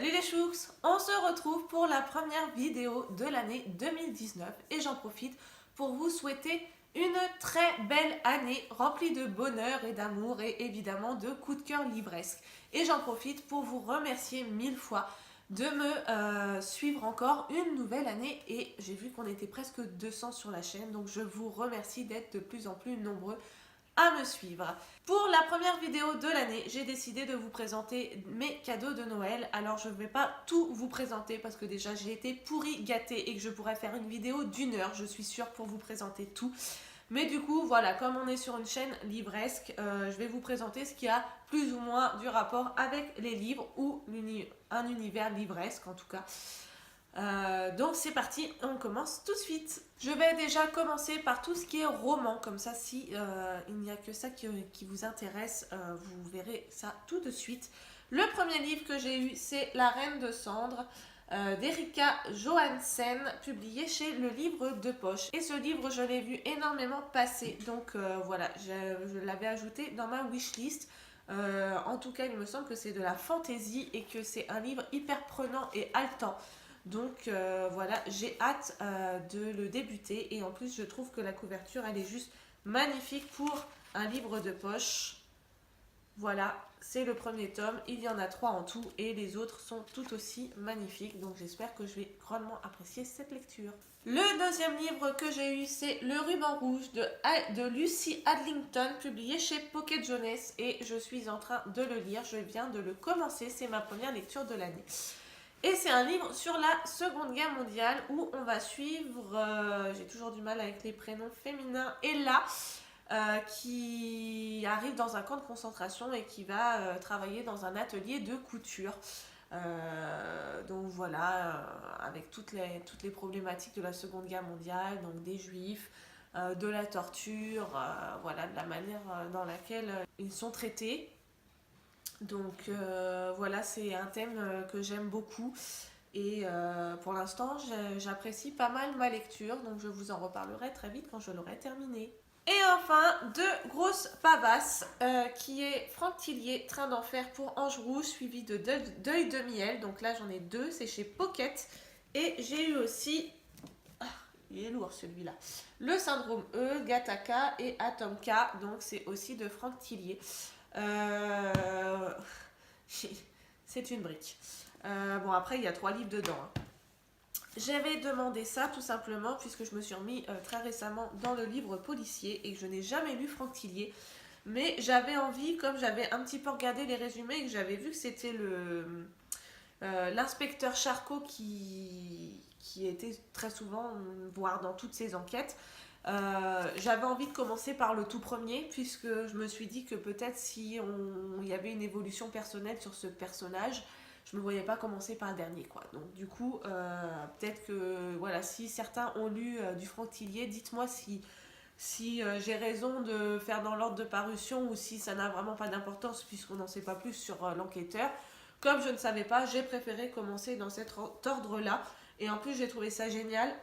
Salut les chouks, on se retrouve pour la première vidéo de l'année 2019 et j'en profite pour vous souhaiter une très belle année remplie de bonheur et d'amour et évidemment de coups de cœur livresques. Et j'en profite pour vous remercier 1000 fois de me suivre encore une nouvelle année et j'ai vu qu'on était presque 200 sur la chaîne, donc je vous remercie d'être de plus en plus nombreux à me suivre. Pour la première vidéo de l'année, j'ai décidé de vous présenter mes cadeaux de Noël. Alors je ne vais pas tout vous présenter parce que déjà j'ai été pourri gâtée et que je pourrais faire une vidéo d'1 heure, je suis sûre, pour vous présenter tout. Mais du coup, voilà, comme on est sur une chaîne livresque, je vais vous présenter ce qui a plus ou moins du rapport avec les livres ou un univers livresque en tout cas. Donc c'est parti, on commence tout de suite. Je vais déjà commencer par tout ce qui est roman, comme ça si il n'y a que ça qui vous intéresse, vous verrez ça tout de suite. Le premier livre que j'ai eu, c'est La Reine de Cendre d'Erika Johansen, publié chez Le Livre de Poche. Et ce livre, je l'ai vu énormément passer, donc voilà, je l'avais ajouté dans ma wishlist. En tout cas, il me semble que c'est de la fantaisie et que c'est un livre hyper prenant et haletant. Donc voilà, j'ai hâte de le débuter et en plus je trouve que la couverture elle est juste magnifique pour un livre de poche. Voilà, c'est le premier tome, il y en a 3 en tout et les autres sont tout aussi magnifiques, donc j'espère que je vais grandement apprécier cette lecture. Le deuxième livre que j'ai eu, c'est Le Ruban Rouge de Lucy Adlington, publié chez Pocket Jeunesse et je suis en train de le lire, je viens de le commencer, c'est ma première lecture de l'année. Et c'est un livre sur la Seconde Guerre mondiale où on va suivre, j'ai toujours du mal avec les prénoms féminins, Ella, qui arrive dans un camp de concentration et qui va travailler dans un atelier de couture. Donc voilà, avec toutes les problématiques de la Seconde Guerre mondiale, donc des juifs, de la torture, voilà, de la manière dans laquelle ils sont traités. Donc voilà, c'est un thème que j'aime beaucoup et pour l'instant j'apprécie pas mal ma lecture, donc je vous en reparlerai très vite quand je l'aurai terminée. Et enfin, deux grosses pavasses qui est Franck Tillier, Train d'enfer pour Ange Rouge, suivi de Deuil de miel. Donc là j'en ai deux, c'est chez Pocket. Et j'ai eu aussi, il est lourd celui-là, Le Syndrome E, Gattaca et Atomka, donc c'est aussi de Franck Tillier. C'est une brique. Bon, après, il y a 3 livres dedans. Hein. J'avais demandé ça tout simplement puisque je me suis remis très récemment dans le livre policier et que je n'ai jamais lu Franck Tillier. Mais j'avais envie, comme j'avais un petit peu regardé les résumés et que j'avais vu que c'était l'inspecteur Charcot qui était très souvent, voire dans toutes ses enquêtes, j'avais envie de commencer par le tout premier puisque je me suis dit que peut-être si il y avait une évolution personnelle sur ce personnage, je me voyais pas commencer par le dernier quoi. Donc du coup peut-être que voilà, si certains ont lu du Franck Tillier, dites-moi si j'ai raison de faire dans l'ordre de parution ou si ça n'a vraiment pas d'importance puisqu'on n'en sait pas plus sur l'enquêteur. Comme je ne savais pas, j'ai préféré commencer dans cet ordre là et en plus j'ai trouvé ça génial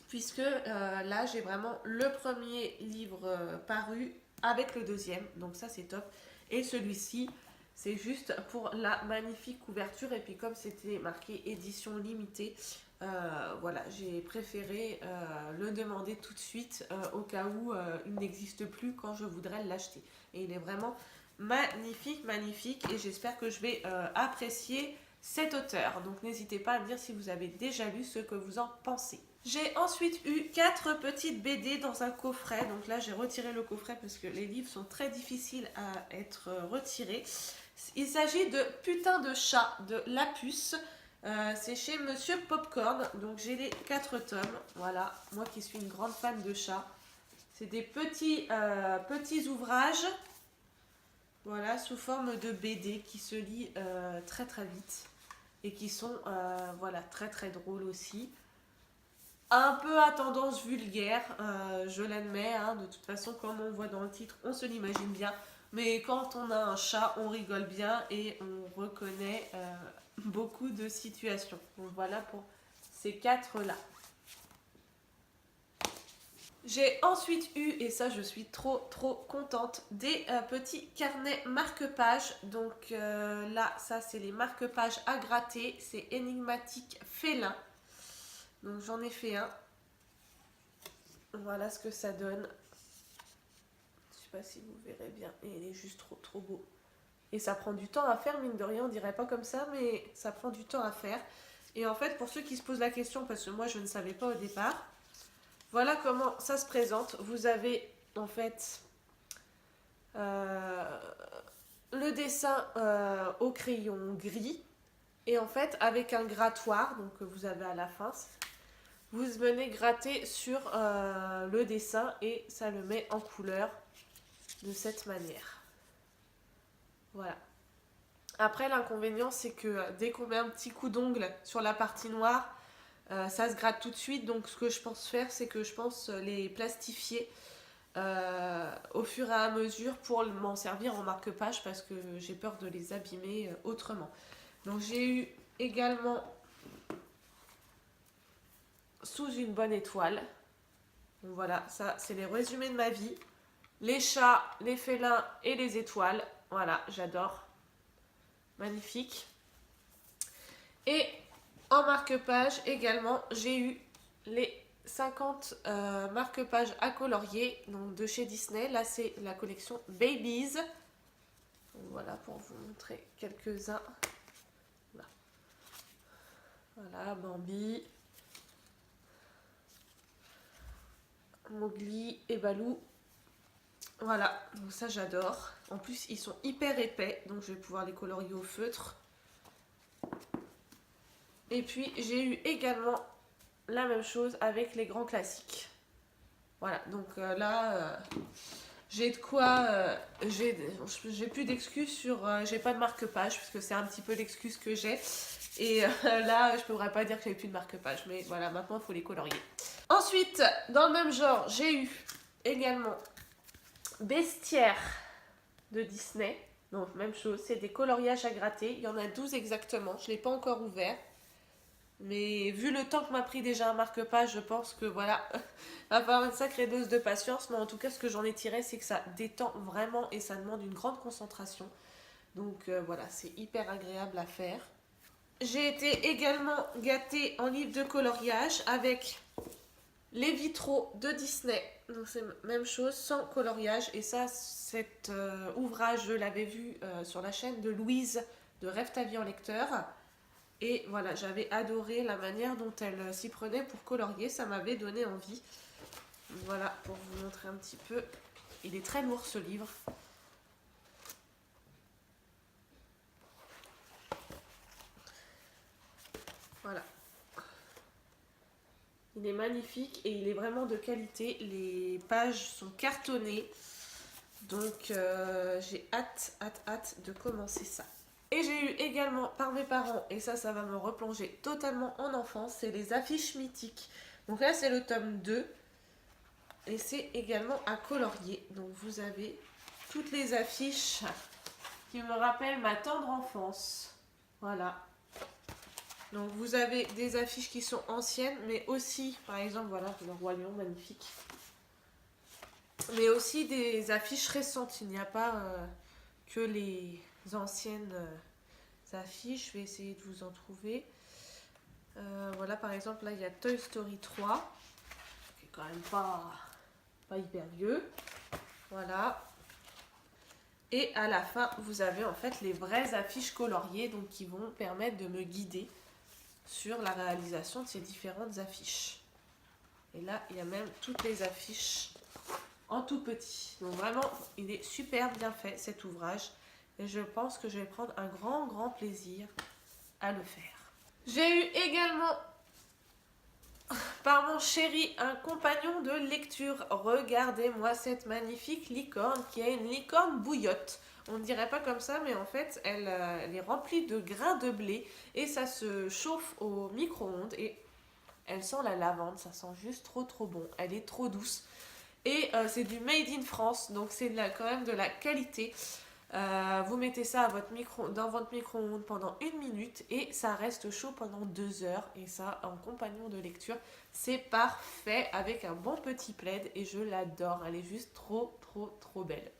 puisque là j'ai vraiment le premier livre paru avec le deuxième, donc ça c'est top. Et celui-ci, c'est juste pour la magnifique couverture et puis comme c'était marqué édition limitée, voilà, j'ai préféré le demander tout de suite au cas où il n'existe plus quand je voudrais l'acheter. Et il est vraiment magnifique, magnifique et j'espère que je vais apprécier cet auteur. Donc n'hésitez pas à me dire si vous avez déjà lu ce que vous en pensez. J'ai ensuite eu 4 petites BD dans un coffret. Donc là, j'ai retiré le coffret parce que les livres sont très difficiles à être retirés. Il s'agit de Putain de chat de Lapuce. C'est chez Monsieur Popcorn. Donc j'ai les 4 tomes. Voilà, moi qui suis une grande fan de chats. C'est des petits ouvrages. Voilà, sous forme de BD qui se lit très très vite. Et qui sont voilà, très très drôles aussi. Un peu à tendance vulgaire, je l'admets, hein, de toute façon comme on voit dans le titre, on se l'imagine bien, mais quand on a un chat, on rigole bien et on reconnaît beaucoup de situations. Donc voilà pour ces 4 là. J'ai ensuite eu, et ça je suis trop contente, des petits carnets marque-pages. Donc là, ça c'est les marque-pages à gratter, c'est énigmatique félin. Donc j'en ai fait un. Voilà ce que ça donne. Je sais pas si vous verrez bien, et il est juste trop beau. Et ça prend du temps à faire, mine de rien, on dirait pas comme ça, mais ça prend du temps à faire. Et en fait, pour ceux qui se posent la question, parce que moi je ne savais pas au départ, voilà comment ça se présente. Vous avez en fait le dessin au crayon gris et en fait avec un grattoir, donc que vous avez à la fin, vous venez gratter sur le dessin et ça le met en couleur de cette manière. Voilà. Après, l'inconvénient, c'est que dès qu'on met un petit coup d'ongle sur la partie noire, ça se gratte tout de suite. Donc, ce que je pense faire, c'est que je pense les plastifier au fur et à mesure pour m'en servir en marque-page parce que j'ai peur de les abîmer autrement. Donc, j'ai eu également Sous une bonne étoile. Donc, voilà, ça, c'est les résumés de ma vie. Les chats, les félins et les étoiles. Voilà, j'adore. Magnifique. Et en marque-page également, j'ai eu les 50 marque-pages à colorier donc de chez Disney. Là, c'est la collection Babies. Donc, voilà, pour vous montrer quelques-uns. Voilà, Bambi, Mowgli et Baloo. Voilà, donc ça j'adore. En plus, ils sont hyper épais, donc je vais pouvoir les colorier au feutre. Et puis, j'ai eu également la même chose avec les grands classiques. Voilà, donc là, j'ai de quoi... j'ai plus d'excuses sur... j'ai pas de marque-page, parce que c'est un petit peu l'excuse que j'ai. Et là, je pourrais pas dire que j'avais plus de marque-page, mais voilà, maintenant, il faut les colorier. Ensuite, dans le même genre, j'ai eu également Bestiaire de Disney. Donc, même chose, c'est des coloriages à gratter. Il y en a 12 exactement, je ne l'ai pas encore ouvert. Mais vu le temps que m'a pris déjà un marque-page, je pense que voilà, va falloir une sacrée dose de patience. Mais en tout cas, ce que j'en ai tiré, c'est que ça détend vraiment et ça demande une grande concentration. Donc voilà, c'est hyper agréable à faire. J'ai été également gâtée en livre de coloriage avec les vitraux de Disney. Donc c'est la même chose, sans coloriage. Et ça, cet ouvrage, je l'avais vu sur la chaîne de Louise de Rêve ta vie en lecteur. Et voilà, j'avais adoré la manière dont elle s'y prenait pour colorier, ça m'avait donné envie. Voilà, pour vous montrer un petit peu. Il est très lourd ce livre. Voilà. Il est magnifique et il est vraiment de qualité. Les pages sont cartonnées. Donc j'ai hâte de commencer ça. Et j'ai eu également par mes parents, et ça va me replonger totalement en enfance, c'est les affiches mythiques. Donc là c'est le tome 2 et c'est également à colorier. Donc vous avez toutes les affiches qui me rappellent ma tendre enfance. Voilà. Donc vous avez des affiches qui sont anciennes, mais aussi, par exemple, voilà, le Roi Lion, magnifique. Mais aussi des affiches récentes. Il n'y a pas que les anciennes affiches. Je vais essayer de vous en trouver. Voilà, par exemple, là, il y a Toy Story 3, qui est quand même pas hyper vieux. Voilà. Et à la fin, vous avez en fait les vraies affiches coloriées, donc qui vont permettre de me guider sur la réalisation de ces différentes affiches. Et là, il y a même toutes les affiches en tout petit. Donc vraiment, il est super bien fait cet ouvrage. Et je pense que je vais prendre un grand plaisir à le faire. J'ai eu également par mon chéri un compagnon de lecture. Regardez-moi cette magnifique licorne qui est une licorne bouillotte. On ne dirait pas comme ça, mais en fait, elle est remplie de grains de blé et ça se chauffe au micro-ondes et elle sent la lavande. Ça sent juste trop bon. Elle est trop douce. Et c'est du Made in France, donc c'est quand même de la qualité. Vous mettez ça dans votre micro-ondes pendant 1 minute et ça reste chaud pendant 2 heures. Et ça, en compagnon de lecture, c'est parfait avec un bon petit plaid et je l'adore. Elle est juste trop, trop, trop belle.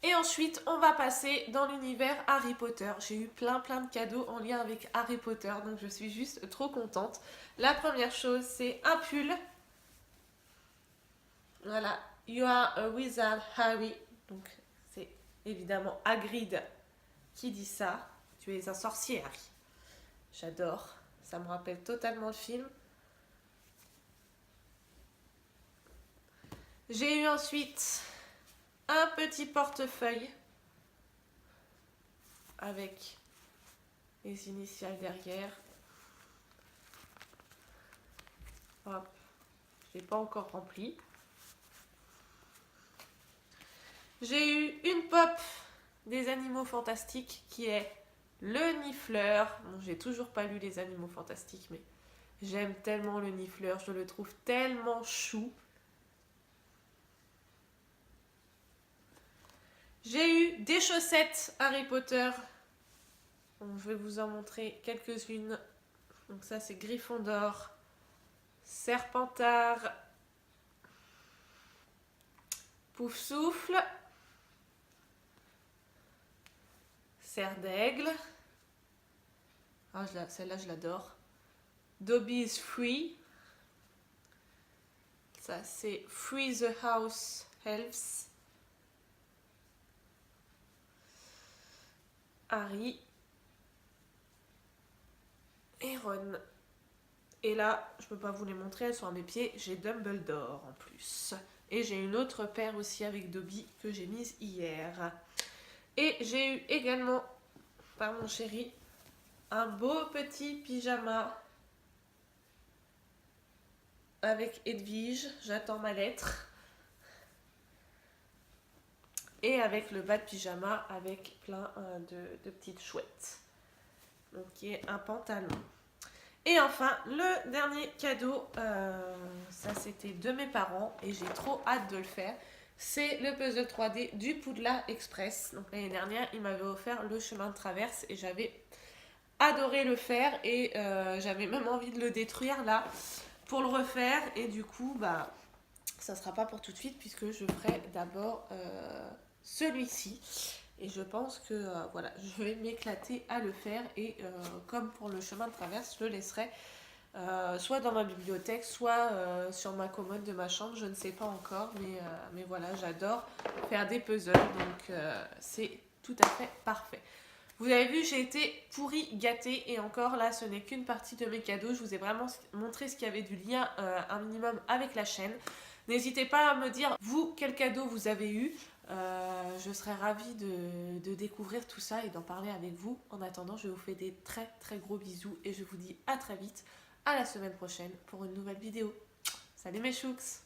Et ensuite, on va passer dans l'univers Harry Potter. J'ai eu plein de cadeaux en lien avec Harry Potter, donc je suis juste trop contente. La première chose, c'est un pull. Voilà, You are a wizard, Harry. Donc, c'est évidemment Hagrid qui dit ça. Tu es un sorcier, Harry. J'adore. Ça me rappelle totalement le film. J'ai eu ensuite un petit portefeuille avec les initiales derrière. Hop, je l'ai pas encore rempli. J'ai eu une pop des Animaux Fantastiques qui est le Nifleur. Bon, j'ai toujours pas lu les Animaux Fantastiques, mais j'aime tellement le Nifleur, je le trouve tellement chou. J'ai eu des chaussettes Harry Potter. Donc, je vais vous en montrer quelques-unes. Donc ça c'est Gryffondor, Serpentard, Poufsouffle, Serre d'Aigle. Ah, celle-là je l'adore. Dobby is Free. Ça c'est Free the House Elves. Harry et Ron. Et là, je peux pas vous les montrer, elles sont à mes pieds. J'ai Dumbledore en plus. Et j'ai une autre paire aussi avec Dobby que j'ai mise hier. Et j'ai eu également, par mon chéri, un beau petit pyjama avec Edwige. J'attends ma lettre. Et avec le bas de pyjama avec plein de petites chouettes. Donc qui est un pantalon. Et enfin, le dernier cadeau, ça c'était de mes parents et j'ai trop hâte de le faire. C'est le puzzle 3D du Poudlard Express. Donc l'année dernière, ils m'avaient offert le chemin de traverse et j'avais adoré le faire et j'avais même envie de le détruire là pour le refaire. Et du coup, bah, ça sera pas pour tout de suite puisque je ferai d'abord celui-ci. Et je pense que voilà, je vais m'éclater à le faire. Et comme pour le chemin de traverse, je le laisserai soit dans ma bibliothèque, soit sur ma commode de ma chambre. Je ne sais pas encore. Mais voilà, j'adore faire des puzzles. Donc c'est tout à fait parfait. Vous avez vu, j'ai été pourrie gâtée. Et encore là, ce n'est qu'une partie de mes cadeaux. Je vous ai vraiment montré ce qu'il y avait du lien un minimum avec la chaîne. N'hésitez pas à me dire, vous, quel cadeau vous avez eu. Je serais ravie de découvrir tout ça et d'en parler avec vous. En attendant, je vous fais des très gros bisous et je vous dis à très vite, à la semaine prochaine pour une nouvelle vidéo. Salut mes chouks!